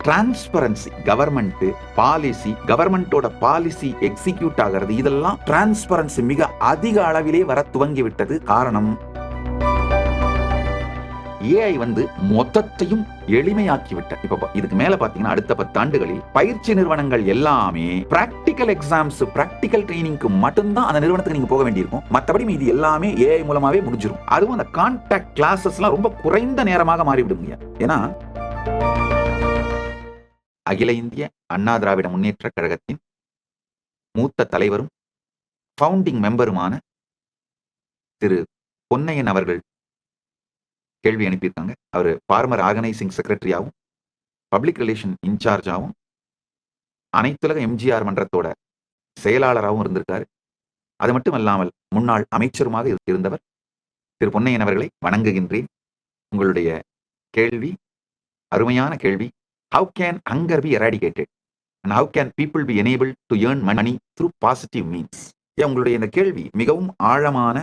Transparency, government policy, கவர்மெண்டோட policy execute ஆகிறது, இதெல்லாம் டிரான்ஸ்பரன்சி மிக அதிக அளவிலே வர துவங்கி விட்டது. காரணம், ஏஐ மொத்தத்தையும் எளிமையாக்கி விட்ட. இப்ப இதுக்கு மேல பாத்தீங்கன்னா அடுத்த 10 ஆண்டுகளில் பயிற்சி நிறுவனங்கள் எல்லாமே பிராக்டிகல் எக்ஸாம்ஸ், பிராக்டிகல் ட்ரைனிங்க்கு மட்டும்தான் அந்த நிறுவனத்துக்கு நீங்க போக வேண்டியிருக்கும். மற்றபடி இது எல்லாமே ஏஐ மூலமாவே முடிஞ்சிடும். அதுவும் அந்த கான்டாக்ட் கிளாஸஸ் எல்லாம் ரொம்ப குறைந்த நேரமாக மாறிவிடுங்க. ஏன்னா அகில இந்திய அண்ணா திராவிட முன்னேற்ற கழகத்தின் மூத்த தலைவரும் ஃபவுண்டிங் மெம்பருமான திரு பொன்னையன் அவர்கள் கேள்வி அனுப்பியிருக்காங்க. அவர் ஃபார்மர் ஆர்கனைசிங் செக்ரட்டரியாகவும் பப்ளிக் ரிலேஷன் இன்சார்ஜாகவும் அனைத்துலக எம்ஜிஆர் மன்றத்தோட செயலாளராகவும் இருந்திருக்காரு. அது மட்டும் அல்லாமல் முன்னாள் அமைச்சருமாக இருந்தவர் திரு பொன்னையன் அவர்களை வணங்குகின்றேன். உங்களுடைய கேள்வி அருமையான கேள்வி. How can hunger be eradicated and how can people be enabled to earn money through positive means? உங்களுடைய இந்த கேள்வி மிகவும் ஆழமான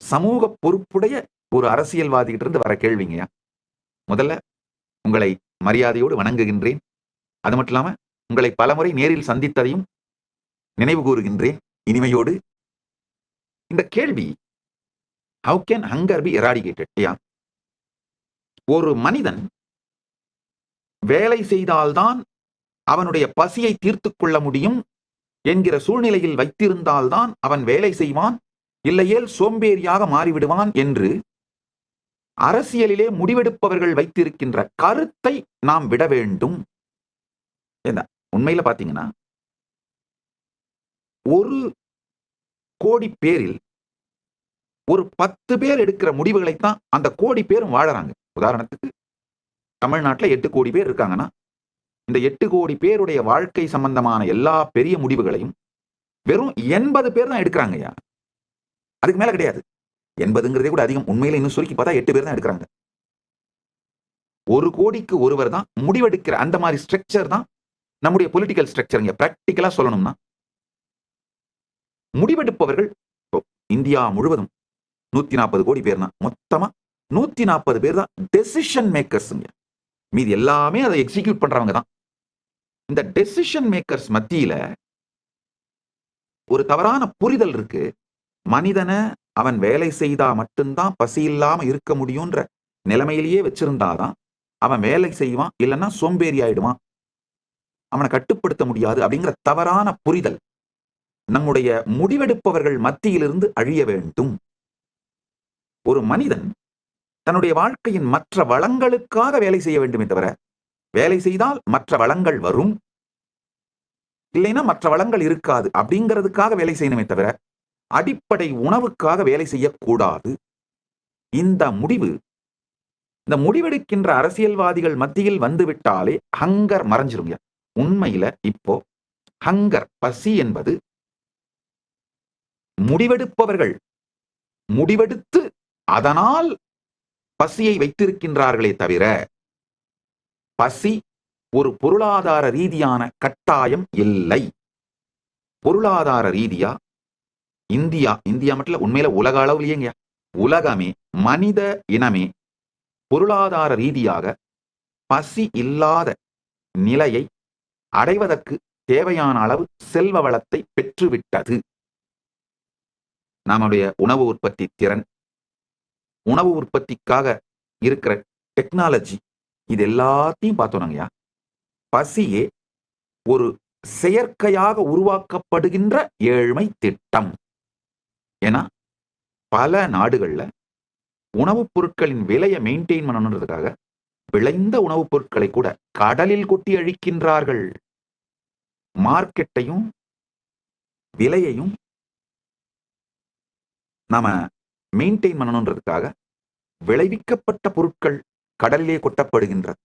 சமூக பொறுப்புடைய ஒரு அரசியல்வாதிகிட்ட இருந்து வர கேள்விங்கய்யா. முதல்ல உங்களை மரியாதையோடு வணங்குகின்றேன். அது மட்டும் இல்லாம உங்களை பலமுறை நேரில் சந்தித்ததையும் நினைவு கூறுகின்றேன் இனிமையோடு. இந்த கேள்வி how can hunger be eradicated? ஒரு மனிதன் வேலை செய்தால்தான் அவனுடைய பசியை தீர்த்துக் கொள்ள முடியும் என்கிற சூழ்நிலையில் வைத்திருந்தால்தான் அவன் வேலை செய்வான், இல்லையேல் சோம்பேறியாக மாறிவிடுவான் என்று அரசியலிலே முடிவெடுப்பவர்கள் வைத்திருக்கின்ற கருத்தை நாம் விட வேண்டும். உண்மையில பாத்தீங்கன்னா 1 கோடி பேரில் ஒரு 10 பேர் எடுக்கிற முடிவுகளைத்தான் அந்த கோடி பேரும் வாழறாங்க. உதாரணத்துக்கு தமிழ்நாட்டில் 8 கோடி பேர் இருக்காங்கன்னா இந்த 8 கோடி பேருடைய வாழ்க்கை சம்பந்தமான எல்லா பெரிய முடிவுகளையும் வெறும் 80 பேர் தான் எடுக்கிறாங்கய்யா. அதுக்கு மேல கிடையாது. 80ங்கிறதே கூட அதிகம். உண்மையில இன்னும் சுருக்கி பார்த்தா 8 பேர் தான் எடுக்கிறாங்க. 1 கோடிக்கு ஒருவர் தான் முடிவெடுக்கிற அந்த மாதிரி ஸ்ட்ரக்சர் தான் நம்முடைய பொலிட்டிக்கல் ஸ்ட்ரக்சர். பிராக்டிக்கலா சொல்லணும்னா முடிவெடுப்பவர்கள் இந்தியா முழுவதும் 140 கோடி பேர் தான். மொத்தமா 140 பேர் தான் டெசிஷன் மேக்கர்ஸ். மீதி எல்லாமே அதை எக்ஸிக்யூட் பண்றவங்க தான். இந்த டெசிஷன் மேக்கர்ஸ் மத்தியில ஒரு தவறான புரிதல் இருக்கு. மனிதனை அவன் வேலை செய்தா மட்டும்தான் பசி இல்லாம இருக்க முடியும்ன்ற நிலைமையிலேயே வச்சிருந்தாதான் அவன் வேலை செய்வான், இல்லைன்னா சோம்பேறி ஆயிடுவான், அவனை கட்டுப்படுத்த முடியாது அப்படிங்கிற தவறான புரிதல் நம்முடைய முடிவெடுப்பவர்கள் மத்தியிலிருந்து அழிய வேண்டும். ஒரு மனிதன் தன்னுடைய வாழ்க்கையின் மற்ற வளங்களுக்காக வேலை செய்ய வேண்டுமே தவிர, வேலை செய்தால் மற்ற வளங்கள் வரும், இல்லைன்னா மற்ற வளங்கள் இருக்காது அப்படிங்கிறதுக்காக வேலை செய்யணுமே தவிர அடிப்படை உணவுக்காக வேலை செய்யக்கூடாது. இந்த முடிவெடுக்கின்ற அரசியல்வாதிகள் மத்தியில் வந்துவிட்டாலே ஹங்கர் மறைஞ்சிருங்க. உண்மையில இப்போ ஹங்கர், பசி என்பது முடிவெடுப்பவர்கள் முடிவெடுத்து அதனால் பசியை வைத்திருக்கின்றார்களே தவிர பசி ஒரு பொருளாதார ரீதியான கட்டாயம் இல்லை. பொருளாதார ரீதியா இந்தியா மட்டும் உண்மையில உலக அளவுலயேங்க, உலகமே, மனித இனமே பொருளாதார ரீதியாக பசி இல்லாத நிலையை அடைவதற்கு தேவையான அளவு செல்வ வளத்தை பெற்றுவிட்டது. நம்முடைய உணவு உற்பத்தி திறன், உணவு உற்பத்திக்காக இருக்கிற டெக்னாலஜி, இது எல்லாத்தையும் பார்த்தோம்ங்கய்யா. பசியே ஒரு செயற்கையாக உருவாக்கப்படுகின்ற ஏழ்மை திட்டம். ஏன்னா பல நாடுகள்ல உணவுப் பொருட்களின் விலையை மெயின்டைன் பண்ணணுன்றதுக்காக விளைந்த உணவுப் பொருட்களை கூட கடலில் கொட்டி அழிக்கின்றார்கள். மார்க்கெட்டையும் விலையையும் நாம மெயின்டைன் பண்ணணுன்றதுக்காக விளைவிக்கப்பட்ட பொருட்கள் கடலிலே கொட்டப்படுகின்றது.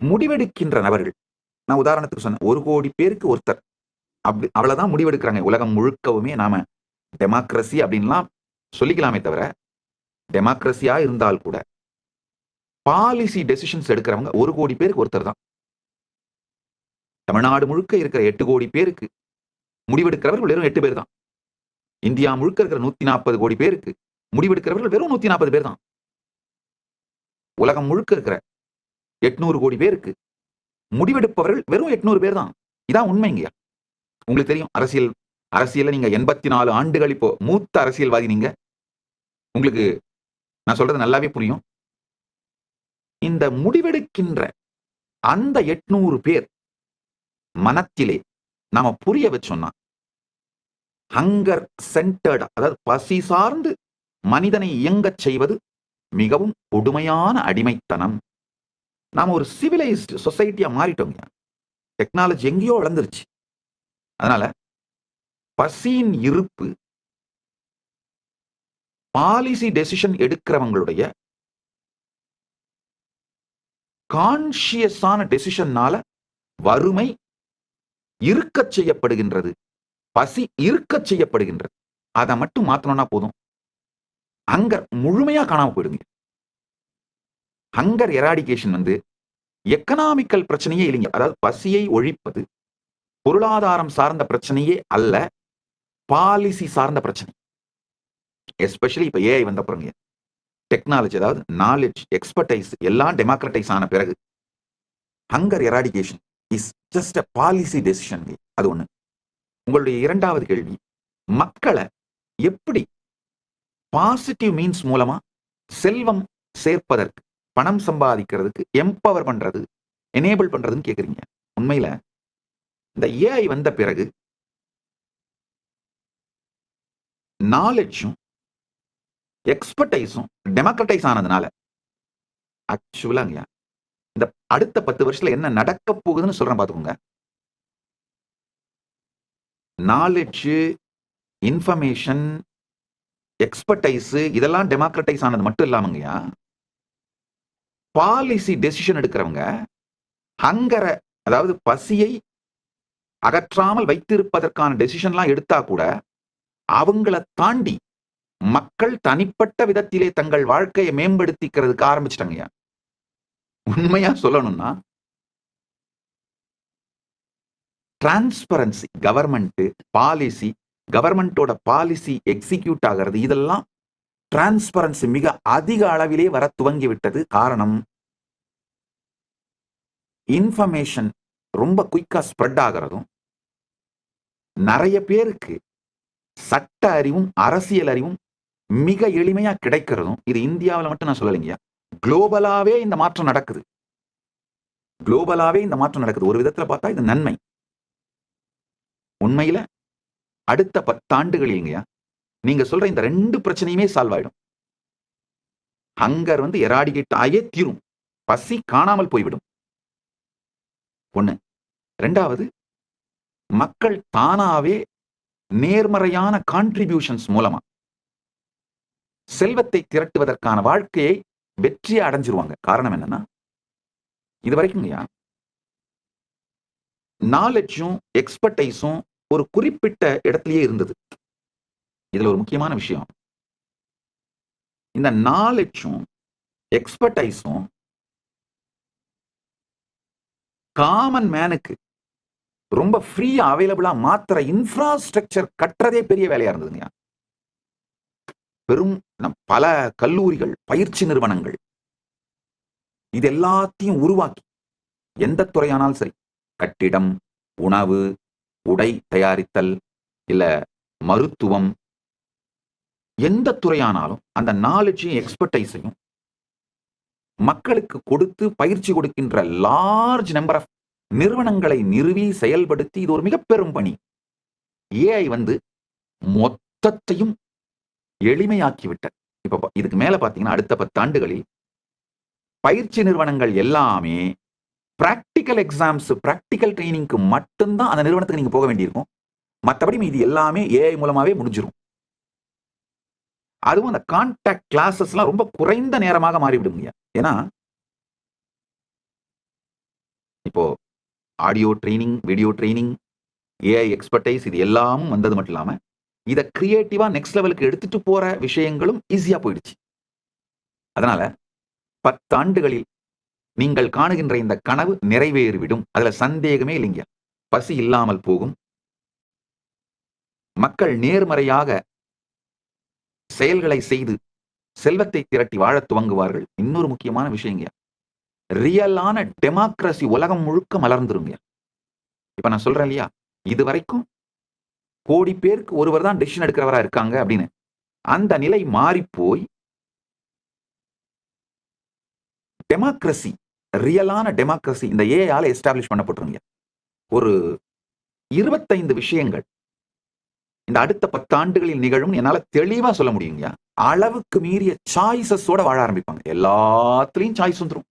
முடிவெடுக்கின்ற நபர்கள், நான் உதாரணத்துக்கு சொன்னேன், 1 கோடி பேருக்கு ஒருத்தர், அவ்வளவுதான் முடிவெடுக்கிறாங்க. உலகம் முழுக்கவுமே நாம டெமோக்ரஸி அப்படின்லாம் சொல்லிக்கலாமே தவிர, டெமோக்ரஸியா இருந்தால் கூட பாலிசி டெசிஷன்ஸ் எடுக்கிறவங்க 1 கோடி பேருக்கு ஒருத்தர் தான். தமிழ்நாடு முழுக்க இருக்கிற 8 கோடி பேருக்கு முடிவெடுக்கிறவர்கள் வெறும் 8 பேர் தான். இந்தியா முழுக்க இருக்கிற 140 கோடி பேருக்கு முடிவெடுக்கிறவர்கள் வெறும் 140 பேர் தான். உலகம் முழுக்க இருக்கிற 800 கோடி பேருக்கு முடிவெடுப்பவர்கள் வெறும் 800 பேர் தான். இதான் உண்மைங்கய்யா. உங்களுக்கு தெரியும், அரசியல்ல நீங்க 84 ஆண்டுகள் இப்போ மூத்த அரசியல்வாதி நீங்க. உங்களுக்கு நான் சொல்றது நல்லாவே புரியும். இந்த முடிவெடுக்கின்ற அந்த 800 பேர் மனத்திலே நாம புரிய வச்சோம்னா, ஹங்கர் சென்டர்ட், அதாவது பசி சார்ந்து மனிதனை இயங்கச் செய்வது மிகவும் கொடுமையான அடிமைத்தனம். நாம ஒரு சிவிலைஸ்டு சொசைட்டியா மாறிட்டோங்க. டெக்னாலஜி எங்கேயோ வளர்ந்துருச்சு. அதனால பசியின் இருப்பு பாலிசி டெசிஷன் எடுக்கிறவங்களுடைய கான்சியஸான டெசிஷன்னால வறுமை இருக்கச் செய்யப்படுகின்றது, பசி இருக்கச் செய்யப்படுகின்றது. அதை மட்டும் மாத்தணும்னா போதும், ஹங்கர் முழுமையா காணாம போயிடுங்க. ஹங்கர் எராடிகேஷன் வந்து எக்கனாமிக்கல் பிரச்சனையே இல்லைங்க. அதாவது பசியை ஒழிப்பது பொருளாதாரம் சார்ந்த பிரச்சனையே அல்ல, பாலிசி சார்ந்த பிரச்சனை. எஸ்பெஷலி இப்ப ஏஐ வந்த பிறகு டெக்னாலஜி, அதாவது நாலேஜ், எக்ஸ்பர்டைஸ் எல்லாம் டெமோக்ரட்டைஸ் ஆன பிறகு hunger eradication is just a policy decision. அது ஒண்ணு. உங்களுடைய இரண்டாவது கேள்வி, மக்களை எப்படி பாசிட்டிவ் மீன்ஸ் மூலமா செல்வம் சேர்ப்பதற்கு, பணம் சம்பாதிக்கிறதுக்கு எம்பவர் பண்றது, எனேபிள் பண்றதுன்னு கேக்குறீங்க. உண்மையில இந்த ஏஐ வந்த பிறகு நாலேஜும் எக்ஸ்பர்டைஸும் டெமோக்ரட்டைஸ் ஆனதுனால ஆக்சுவலாங்க இந்த அடுத்த 10 வருஷத்துல என்ன நடக்க போகுதுன்னு சொல்றேன் பாத்துக்கோங்க. நாலேஜ், இன்ஃபர்மேஷன், எக்ஸ்பர்டைஸ் இதெல்லாம் டெமோக்ரட்டைஸ் ஆனது மட்டும் இல்லாமங்கயா, பாலிசி டெசிஷன் எடுக்கிறவங்க ஹங்கரை, அதாவது பசியை அகற்றாமல் வைத்திருப்பதற்கான டெசிஷன்லாம் எடுத்தா கூட அவங்கள தாண்டி மக்கள் தனிப்பட்ட விதத்திலே தங்கள் வாழ்க்கையை மேம்படுத்திக்கிறதுக்கு ஆரம்பிச்சிட்டாங்க. உண்மையா சொல்லணும்னா டிரான்ஸ்பரன்சி, கவர்மெண்ட் பாலிசி, கவர்மெண்டோட பாலிசி எக்ஸிக்யூட் ஆகிறது, இதெல்லாம் டிரான்ஸ்பரன்சி மிக அதிக அளவிலே வர துவங்கி விட்டது. காரணம், இன்ஃபர்மேஷன் ரொம்ப குயிக்கா ஸ்ப்ரெட் ஆகிறதும், நிறைய பேருக்கு சட்ட அறிவும் அரசியல் அறிவும் மிக எளிமையா கிடைக்கிறதும். இது இந்தியாவில் மட்டும் நான் சொல்லலைங்க, குளோபலாவே இந்த மாற்றம் நடக்குது. குளோபலாவே இந்த மாற்றம் நடக்குது. ஒரு விதத்துல பார்த்தா இது நன்மை. உண்மையில அடுத்த 10 ஆண்டுகளில்ங்கயா நீங்க சொல்ற இந்த 2 பிரச்சனையுமே சால்வ் ஆயிடும். ஹங்கர் வந்து எராடிகேட் ஆயே தீரும், பசி காணாமல் போய்விடும். ஒண்ணு. ரெண்டாவது, மக்கள் தானாவே நேர்மறையான கான்ட்ரிபியூஷன்ஸ் மூலமா செல்வத்தை திரட்டுவதற்கான வாழ்க்கையை வெற்றியை அடைஞ்சிருவாங்க. காரணம் என்னன்னா, இது வரைக்கும் நாலேஜும் எக்ஸ்பர்டைஸும் ஒரு குறிப்பிட்ட இடத்திலேயே இருந்தது. இதுல ஒரு முக்கியமான விஷயம், இந்த நாலேஜும் எக்ஸ்பர்டைஸும் காமன் மேனுக்கு ரொம்ப ஃப்ரீயா அவைலபிளா மாத்திர இன்ஃப்ராஸ்ட்ரக்சர் கட்டுறதே பெரிய வேலையா இருந்ததுங்க. பெரும் பல கல்லூரிகள், பயிற்சி நிறுவனங்கள், இது எல்லாத்தையும் உருவாக்கி எந்த துறையானாலும் சரி, கட்டிடம், உணவு, உடை தயாரித்தல், இல்ல மருத்துவம், எந்த துறையானாலும் அந்த நாலேஜையும் எக்ஸ்பர்டைஸையும் மக்களுக்கு கொடுத்து பயிற்சி கொடுக்கின்ற லார்ஜ் நம்பர் ஆஃப் நிறுவனங்களை நிறுவி செயல்படுத்தி இது ஒரு மிக பெரும் பணி. ஏஐ வந்து மொத்தத்தையும் எளிமையாக்கிவிட்ட. இப்ப இதுக்கு மேல பாத்தீங்கன்னா அடுத்த 10 ஆண்டுகளில் பயிற்சி நிறுவனங்கள் எல்லாமே பிராக்டிக்கல் எக்ஸாம்ஸ், பிராக்டிக்கல் ட்ரைனிங்க்கு மட்டும்தான் அந்த நிறுவனத்துக்கு நீங்க போக வேண்டியிருக்கும். மற்றபடி இது எல்லாமே ஏஐ மூலமாவே முடிஞ்சிடும். அதுவும் அந்த கான்டாக்ட் கிளாஸஸ் எல்லாம் ரொம்ப குறைந்த நேரமாக மாறிவிடுங்க. ஏன்னா இப்போ audio training, video training, AI expertise இது எல்லாமும் வந்தது மட்டும் இல்லாம இதை கிரியேட்டிவா நெக்ஸ்ட் லெவலுக்கு எடுத்துட்டு போற விஷயங்களும் ஈஸியா போயிடுச்சு. அதனால 10 ஆண்டுகளில் நீங்கள் காணுகின்ற இந்த கனவு நிறைவேறிவிடும். அதுல சந்தேகமே இல்லைங்க. பசி இல்லாமல் போகும், மக்கள் நேர்மறையாக செயல்களை செய்து செல்வத்தை திரட்டி வாழ துவங்குவார்கள். இன்னொரு முக்கியமான விஷயங்க, ரியலான டெமோக்ரசி உலகம் முழுக்க மலர்ந்துருங்க. இப்ப நான் சொல்றேன் இல்லையா, இது வரைக்கும் கோடி பேருக்கு ஒருவர் தான் டெசிஷன் எடுக்கிறவரா இருக்காங்க அப்படின்னு. அந்த நிலை மாறி போய் டெமோக்ரசி, ரியலான டெமோக்ரசி இந்த ஏஐயால எஸ்டாப்ளிஷ் பண்ணப்பட்டுருங்க. ஒரு 25 விஷயங்கள் இந்த அடுத்த 10 ஆண்டுகளில் நிகழும் என்னால தெளிவா சொல்ல முடியுங்க. அளவுக்கு மீறிய சாய்ஸஸோட வாழ ஆரம்பிப்பாங்க. எல்லாத்துலயும் சாய்ஸ் வந்துரும்.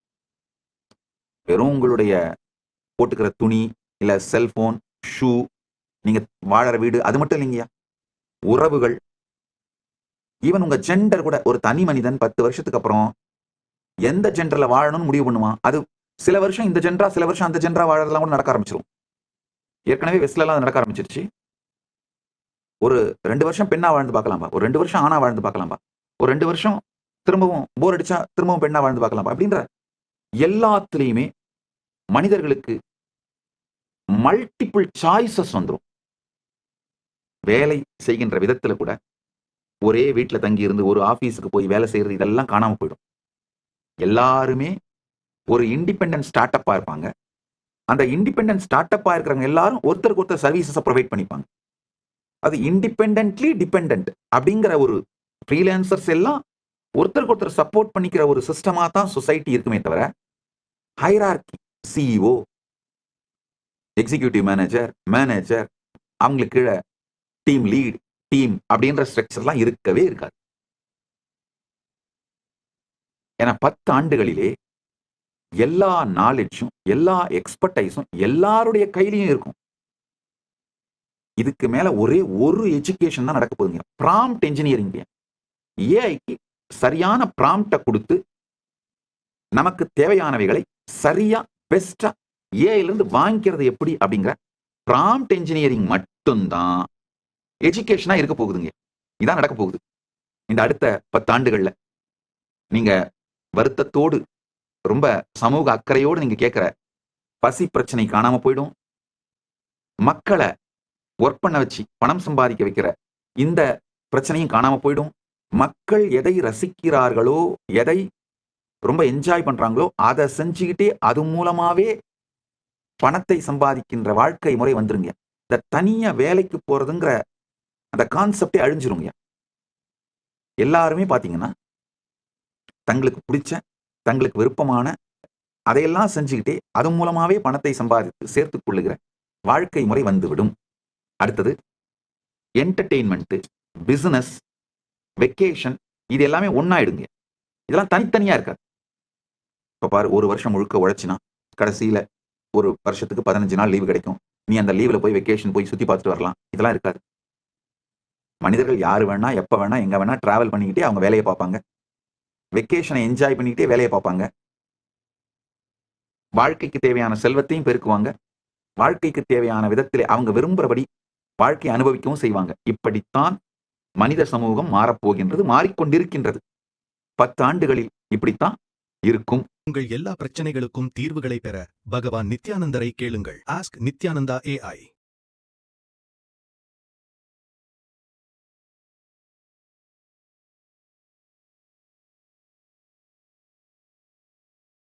வெறும் உங்களுடைய போட்டுக்கிற துணி, இல்ல செல்போன், ஷூ, நீங்க வாழற வீடு, அது மட்டும் இல்லைங்கய்யா. உறவுகள், ஈவன் உங்க ஜெண்டர் கூட. ஒரு தனி மனிதன் 10 வருஷத்துக்கு அப்புறம் எந்த ஜெண்டர்ல வாழணும்னு முடிவு பண்ணுவான். அது சில வருஷம் இந்த ஜெண்டரா, சில வருஷம் அந்த ஜெண்டரா வாழறதெல்லாம் கூட நடக்க ஆரம்பிச்சிடும். ஏற்கனவே வெஸ்ட்ல எல்லாம் நடக்க ஆரம்பிச்சிருச்சு. ஒரு 2 வருஷம் பெண்ணா வாழ்ந்து பார்க்கலாம்பா, ஒரு 2 வருஷம் ஆணா வாழ்ந்து பார்க்கலாம்பா, ஒரு 2 வருஷம் திரும்பவும் போர் அடிச்சா திரும்பவும் பெண்ணா வாழ்ந்து பார்க்கலாம்பா அப்படின்ற எல்லாத்துலயுமே மனிதர்களுக்கு மல்டிபிள் சாய்ஸஸ் வந்துடும். வேலை செய்கின்ற விதத்துல கூட ஒரே வீட்டுல தங்கி இருந்து ஒரு ஆபீஸுக்கு போய் வேலை செய்யறது இதெல்லாம் காணாம போயிடும். எல்லாருமே ஒரு இண்டிபெண்டன்ட் ஸ்டார்ட் அப்பா இருப்பாங்க. அந்த இண்டிபெண்டன்ட் ஸ்டார்ட் அப்பா இருக்கிறவங்க எல்லாரும் ஒருத்தருக்கு ஒருத்தர் சர்வீசஸ் ப்ரொவைட் பண்ணிப்பாங்க. அது இண்டிபெண்டன்ட்லி டிபெண்டன்ட் அப்படிங்கிற ஒரு ஃப்ரீலான்சர்ஸ் எல்லாம் ஒருத்தருக்கு ஒருத்தர் சப்போர்ட் பண்ணிக்கிற ஒரு சிஸ்டமா தான் சொசைட்டி இருக்குமே தவிர hierarchy, CEO, executive manager, manager, அவங்களுக்கு கீழே டீம் லீட், டீம் அப்படின்ற ஸ்ட்ரக்சர்லாம் இருக்கவே இருக்காது. ஏன்னா 10 ஆண்டுகளிலே எல்லா நாலேஜும், எல்லா எக்ஸ்பர்டைஸும் எல்லாருடைய கையிலையும் இருக்கும். இதுக்கு மேல ஒரே ஒரு எஜுகேஷன் தான் நடக்க போகுதுங்க. Prompt engineering. ஏஐக்கு சரியான ப்ராம்ப்டை கொடுத்து நமக்கு தேவையானவைகளை சரியா பெஸ்டா ஏஐல இருந்து வாங்கிக்கிறது எப்படி அப்படிங்கிற ப்ராம்ப்ட் என்ஜினியரிங் மட்டும்தான் எஜுகேஷனா இருக்க போகுதுங்க. இதான் நடக்க போகுது இந்த அடுத்த 10 ஆண்டுகள்ல. நீங்க வருத்தத்தோடு, ரொம்ப சமூக அக்கறையோடு நீங்க கேட்கிற பசி பிரச்சனை காணாம போயிடும். மக்களை ஒர்க் பண்ண வச்சு பணம் சம்பாதிக்க வைக்கிற இந்த பிரச்சனையும் காணாம போயிடும். மக்கள் எதை ரசிக்கிறார்களோ, எதை ரொம்ப என்ஜாய் பண்றாங்களோ அதை செஞ்சுக்கிட்டே அது மூலமாவே பணத்தை சம்பாதிக்கின்ற வாழ்க்கை முறை வந்துருங்க. இந்த தனியா வேலைக்கு போறதுங்கிற அந்த கான்செப்டே அழிஞ்சிருங்க. எல்லாருமே பாத்தீங்கன்னா தங்களுக்கு பிடிச்ச, தங்களுக்கு விருப்பமான அதையெல்லாம் செஞ்சுக்கிட்டே அது மூலமாவே பணத்தை சம்பாதித்து சேர்த்துக் கொள்ளுகிற வாழ்க்கை முறை வந்துவிடும். அடுத்தது என்டர்டெயின்மெண்ட், பிசினஸ், வெக்கேஷன், இது எல்லாமே ஒன்னாயிடுங்க. இதெல்லாம் தனித்தனியா இருக்காது. இப்ப பாரு, ஒரு வருஷம் முழுக்க உழைச்சினா கடைசியில ஒரு வருஷத்துக்கு 15 நாள் லீவு கிடைக்கும். நீ அந்த லீவ்ல போய் வெக்கேஷன் போய் சுத்தி பார்த்துட்டு வரலாம். இதெல்லாம் இருக்காது. மனிதர்கள் யாரு வேணா, எப்ப வேணா, எங்க வேணா டிராவல் பண்ணிக்கிட்டே அவங்க வேலையை பார்ப்பாங்க. வெக்கேஷனை என்ஜாய் பண்ணிக்கிட்டே வேலையை பார்ப்பாங்க. வாழ்க்கைக்கு தேவையான செல்வத்தையும் பெருக்குவாங்க. வாழ்க்கைக்கு தேவையான விதத்திலே அவங்க விரும்புறபடி வாழ்க்கையை அனுபவிக்கவும் செய்வாங்க. இப்படித்தான் மனித சமூகம் மாறப்போகின்றது, மாறிக்கொண்டிருக்கின்றது. 10 ஆண்டுகளில் இப்படித்தான் இருக்கும். உங்கள் எல்லா பிரச்சனைகளுக்கும் தீர்வுகளை பெற பகவான் நித்யானந்தரை கேளுங்கள். Ask Nithyananda AI.